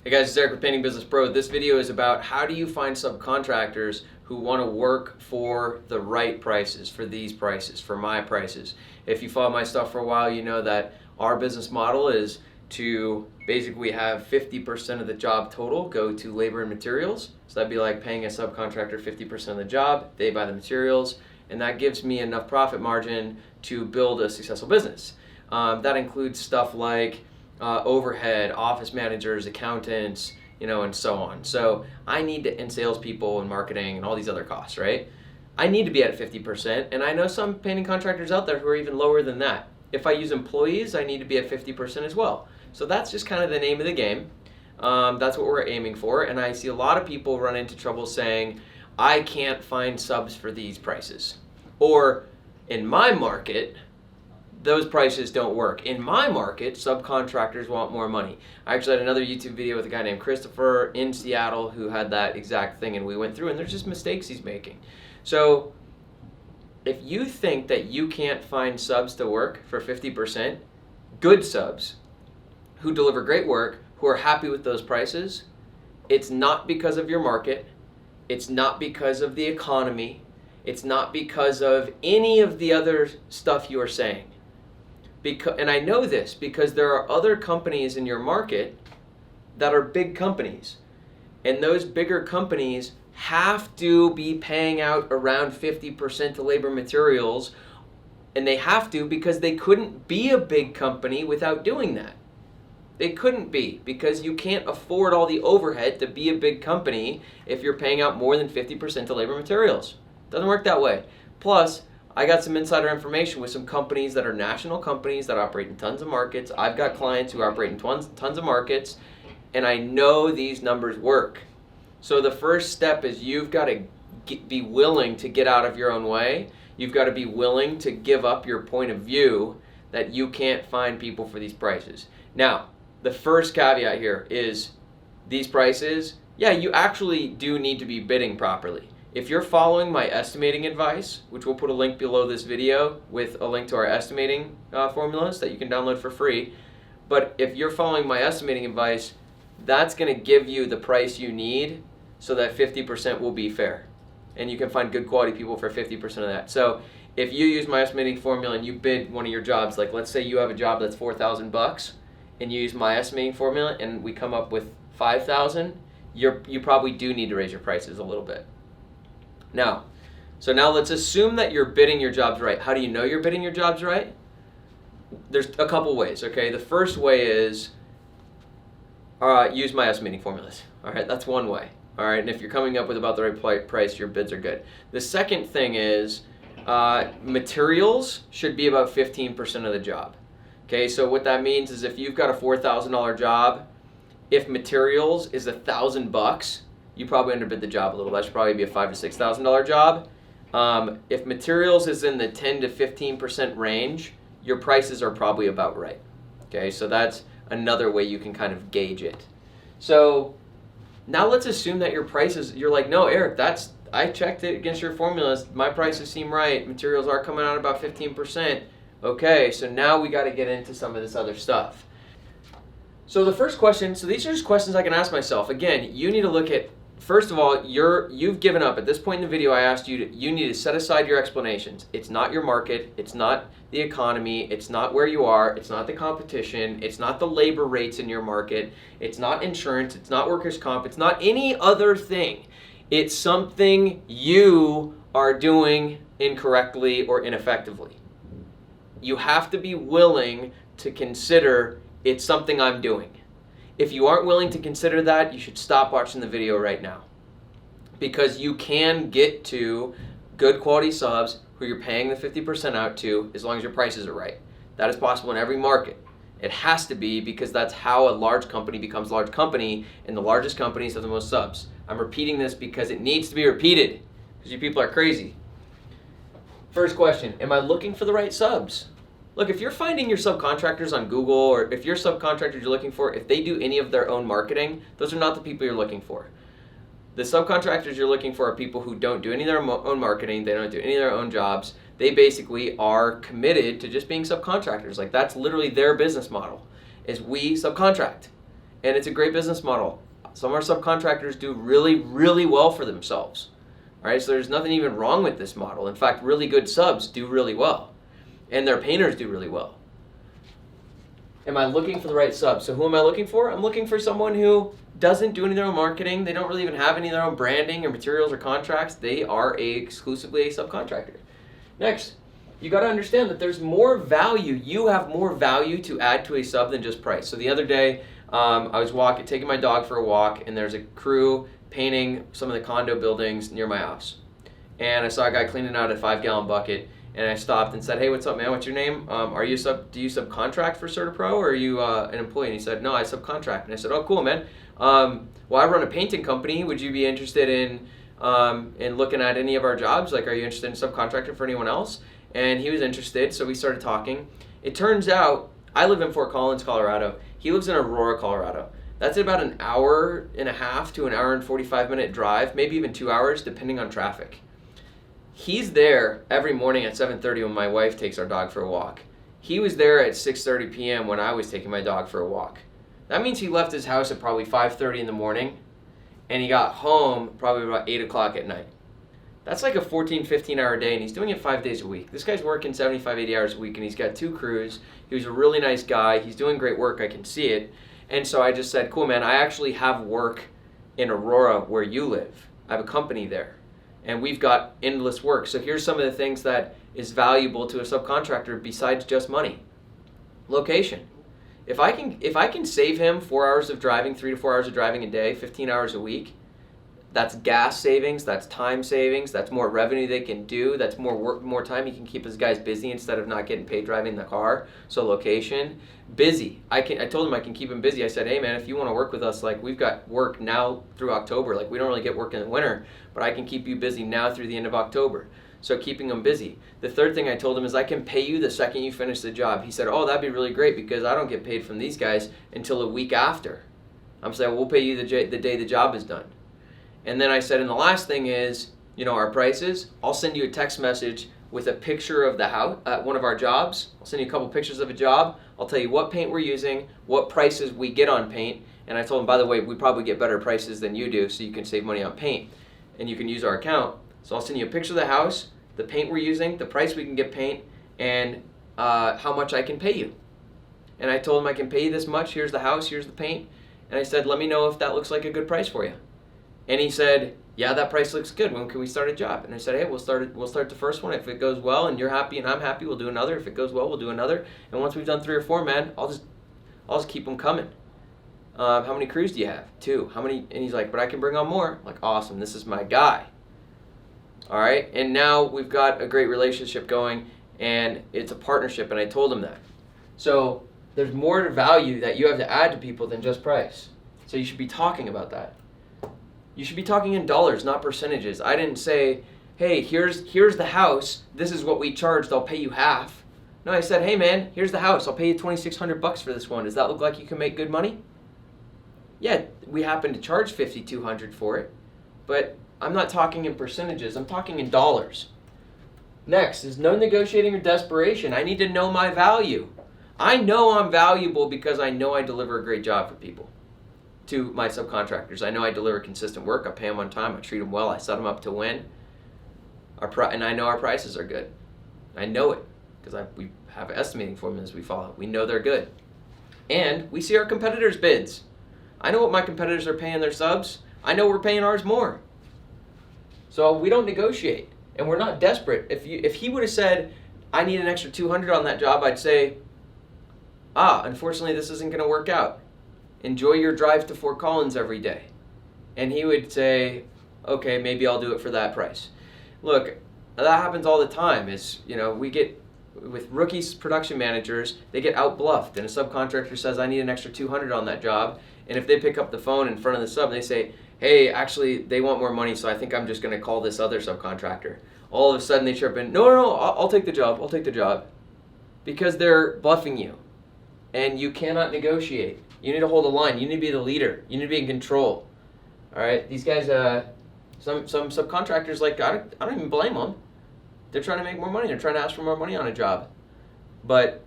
Hey guys, it's Eric with Painting Business Pro. This video is about how do you find subcontractors who want to work for the right prices, for these prices, for my prices. If you follow my stuff for a while, you know that our business model is to basically have 50% of the job total go to labor and materials. So that'd be like paying a subcontractor 50% of the job, they buy the materials, and that gives me enough profit margin to build a successful business. That includes stuff like overhead, office managers, accountants, and so on. So I need to, and salespeople and marketing and all these other costs, right? I need to be at 50%, and I know some painting contractors out there who are even lower than that. If I use employees, I need to be at 50% as well. So that's just kind of the name of the game. That's what we're aiming for, and I see a lot of people run into trouble saying, I can't find subs for these prices. Or, in my market, those prices don't work. In my market, subcontractors want more money. I actually had another YouTube video with a guy named Christopher in Seattle who had that exact thing, and we went through, and there's just mistakes he's making. So if you think that you can't find subs to work for 50%, good subs who deliver great work, who are happy with those prices, it's not because of your market, it's not because of the economy, it's not because of any of the other stuff you are saying. And I know this because there are other companies in your market that are big companies. And those bigger companies have to be paying out around 50% to labor materials. And they have to because they couldn't be a big company without doing that. They couldn't be because you can't afford all the overhead to be a big company if you're paying out more than 50% to labor materials. Doesn't work that way. Plus, I got some insider information with some companies that are national companies that operate in tons of markets. I've got clients who operate in tons of markets, and I know these numbers work. So the first step is you've got to be willing to get out of your own way. You've got to be willing to give up your point of view that you can't find people for these prices. Now, the first caveat here is these prices, yeah, you actually do need to be bidding properly. If you're following my estimating advice, which we'll put a link below this video with a link to our estimating formulas that you can download for free, but if you're following my estimating advice, that's going to give you the price you need so that 50% will be fair. And you can find good quality people for 50% of that. So if you use my estimating formula and you bid one of your jobs, like let's say you have a job that's $4,000 and you use my estimating formula and we come up with $5,000, you probably do need to raise your prices a little bit. Now let's assume that you're bidding your jobs right. How do you know you're bidding your jobs right? There's a couple ways, okay? The first way is use my estimating formulas. All right, that's one way. All right, and if you're coming up with about the right price, your bids are good. The second thing is materials should be about 15% of the job. Okay, so what that means is if you've got a $4,000 job, if materials is $1,000, you probably underbid the job a little. That should probably be a $5,000 to $6,000 job. If materials is in the 10 to 15% range, your prices are probably about right. Okay, so that's another way you can kind of gauge it. So now let's assume that your prices, you're like, no, Eric, I checked it against your formulas. My prices seem right. Materials are coming out about 15%. Okay, so now we got to get into some of this other stuff. So the first question, so these are just questions I can ask myself. Again, you need to look at, first of all, you've given up. At this point in the video, I asked you need to set aside your explanations. It's not your market. It's not the economy. It's not where you are. It's not the competition. It's not the labor rates in your market. It's not insurance. It's not workers' comp. It's not any other thing. It's something you are doing incorrectly or ineffectively. You have to be willing to consider it's something I'm doing. If you aren't willing to consider that, you should stop watching the video right now. Because you can get to good quality subs who you're paying the 50% out to as long as your prices are right. That is possible in every market. It has to be because that's how a large company becomes a large company, and the largest companies have the most subs. I'm repeating this because it needs to be repeated because you people are crazy. First question, am I looking for the right subs? Look, if you're finding your subcontractors on Google, or if your subcontractors you're looking for, if they do any of their own marketing, those are not the people you're looking for. The subcontractors you're looking for are people who don't do any of their own marketing, they don't do any of their own jobs. They basically are committed to just being subcontractors. Like, that's literally their business model, is we subcontract. and it's a great business model. Some of our subcontractors do really, really well for themselves. All right, so there's nothing even wrong with this model. In fact, really good subs do really well, and their painters do really well. Am I looking for the right sub? So who am I looking for? I'm looking for someone who doesn't do any of their own marketing. They don't really even have any of their own branding or materials or contracts. They are exclusively a subcontractor. Next, you got to understand that there's more value. You have more value to add to a sub than just price. So the other day, I was taking my dog for a walk, and there's a crew painting some of the condo buildings near my house. And I saw a guy cleaning out a 5-gallon bucket, and I stopped and said, "Hey, what's up, man? What's your name? Do you subcontract for CertaPro, or are you an employee?" And he said, "No, I subcontract." And I said, "Oh, cool, man. Well, I run a painting company. Would you be interested in looking at any of our jobs? Like, are you interested in subcontracting for anyone else?" And he was interested, so we started talking. It turns out I live in Fort Collins, Colorado. He lives in Aurora, Colorado. That's about an hour and a half to an hour and 45-minute drive, maybe even 2 hours, depending on traffic. He's there every morning at 7:30 when my wife takes our dog for a walk. He was there at 6:30 p.m. when I was taking my dog for a walk. That means he left his house at probably 5:30 in the morning, and he got home probably about 8 o'clock at night. That's like a 14, 15-hour day, and he's doing it 5 days a week. This guy's working 75, 80 hours a week, and he's got 2 crews. He was a really nice guy. He's doing great work. I can see it. And so I just said, "Cool, man, I actually have work in Aurora where you live. I have a company there, and we've got endless work. So here's some of the things that is valuable to a subcontractor besides just money. Location. If I can save him 4 hours of driving, 3 to 4 hours of driving a day, 15 hours a week, that's gas savings, that's time savings, that's more revenue they can do, that's more work, more time. He can keep his guys busy instead of not getting paid driving the car. So location. Busy. I told him I can keep him busy. I said, "Hey man, if you want to work with us, like we've got work now through October. Like we don't really get work in the winter, but I can keep you busy now through the end of October." So keeping him busy. The third thing I told him is I can pay you the second you finish the job. He said, "Oh, that'd be really great because I don't get paid from these guys until a week after." I'm saying, "We'll pay you the day the job is done." And then I said, and the last thing is, our prices. I'll send you a text message with a picture of the house at one of our jobs. I'll send you a couple pictures of a job. I'll tell you what paint we're using, what prices we get on paint. And I told him, by the way, we probably get better prices than you do, so you can save money on paint. And you can use our account. So I'll send you a picture of the house, the paint we're using, the price we can get paint, and how much I can pay you. And I told him I can pay you this much. Here's the house, here's the paint. And I said, let me know if that looks like a good price for you. And he said, yeah, that price looks good. When can we start a job? And I said, hey, we'll start the first one. If it goes well and you're happy and I'm happy, we'll do another. If it goes well, we'll do another. And once we've done 3 or 4, man, I'll just keep them coming. How many crews do you have? 2. How many? And he's like, but I can bring on more. I'm like, awesome. This is my guy. All right. And now we've got a great relationship going, and it's a partnership. And I told him that. So there's more value that you have to add to people than just price. So you should be talking about that. You should be talking in dollars, not percentages. I didn't say, hey, here's the house. This is what we charged. I'll pay you half. No, I said, hey, man, here's the house. I'll pay you $2,600 for this one. Does that look like you can make good money? Yeah, we happen to charge $5,200 for it, but I'm not talking in percentages. I'm talking in dollars. Next is no negotiating or desperation. I need to know my value. I know I'm valuable because I know I deliver a great job for people. To my subcontractors, I know I deliver consistent work. I pay them on time. I treat them well. I set them up to win. And I know our prices are good. I know it because we have estimating formulas we follow. We know they're good. And we see our competitors' bids. I know what my competitors are paying their subs. I know we're paying ours more. So we don't negotiate, and we're not desperate. If he would have said, I need an extra $200 on that job, I'd say, unfortunately this isn't going to work out. Enjoy your drive to Fort Collins every day. And he would say, okay, maybe I'll do it for that price. Look, that happens all the time. We get, with rookies production managers, they get out-bluffed, and a subcontractor says, I need an extra $200 on that job. And if they pick up the phone in front of the sub, they say, hey, actually, they want more money, so I think I'm just going to call this other subcontractor. All of a sudden, they chirp in, no, I'll take the job, I'll take the job. Because they're bluffing you, and you cannot negotiate. You need to hold a line. You need to be the leader. You need to be in control. All right? These guys, some subcontractors, I don't even blame them. They're trying to make more money. They're trying to ask for more money on a job. But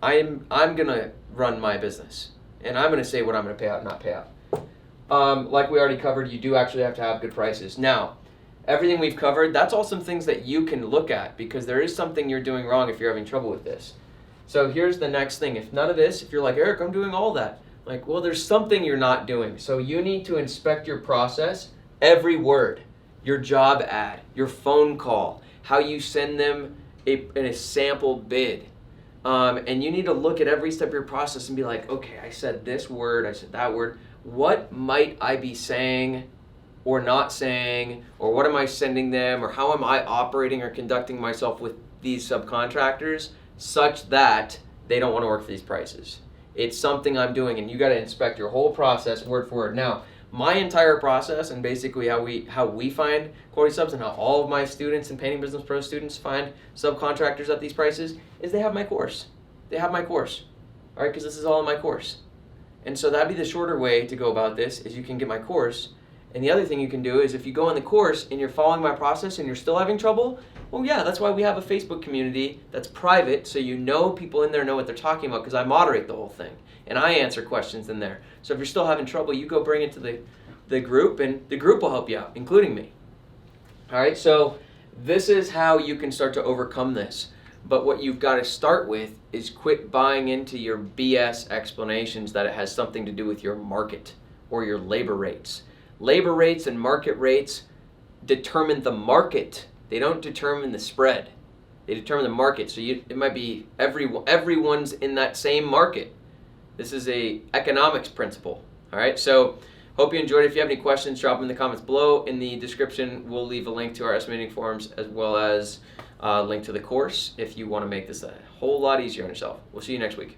I'm going to run my business. and I'm going to say what I'm going to pay out and not pay out. Like we already covered, you do actually have to have good prices. Now, everything we've covered, that's all some things that you can look at, because there is something you're doing wrong if you're having trouble with this. So here's the next thing. If none of this, if you're like, Eric, I'm doing all that. Like, well, there's something you're not doing. So you need to inspect your process, every word, your job ad, your phone call, how you send them a sample bid. And you need to look at every step of your process and be like, okay, I said this word, I said that word. What might I be saying or not saying, or what am I sending them, or how am I operating or conducting myself with these subcontractors such that they don't want to work for these prices? It's something I'm doing, and you got to inspect your whole process word for word. Now, my entire process, and basically how we find quality subs, and how all of my students and Painting Business Pro students find subcontractors at these prices, is they have my course. They have my course, all right? Because this is all in my course. And so that'd be the shorter way to go about this, is you can get my course. And the other thing you can do is, if you go in the course and you're following my process and you're still having trouble, well, yeah, that's why we have a Facebook community that's private, so you know people in there know what they're talking about, because I moderate the whole thing and I answer questions in there. So if you're still having trouble, you go bring it to the group, and the group will help you out, including me. All right, so this is how you can start to overcome this. But what you've got to start with is quit buying into your BS explanations that it has something to do with your market or your labor rates. Labor rates and market rates determine the market. They don't determine the spread. They determine the market. So it might be everyone's in that same market. This is a economics principle. All right. So hope you enjoyed it. If you have any questions, drop them in the comments below. In the description, we'll leave a link to our estimating forms, as well as a link to the course if you want to make this a whole lot easier on yourself. We'll see you next week.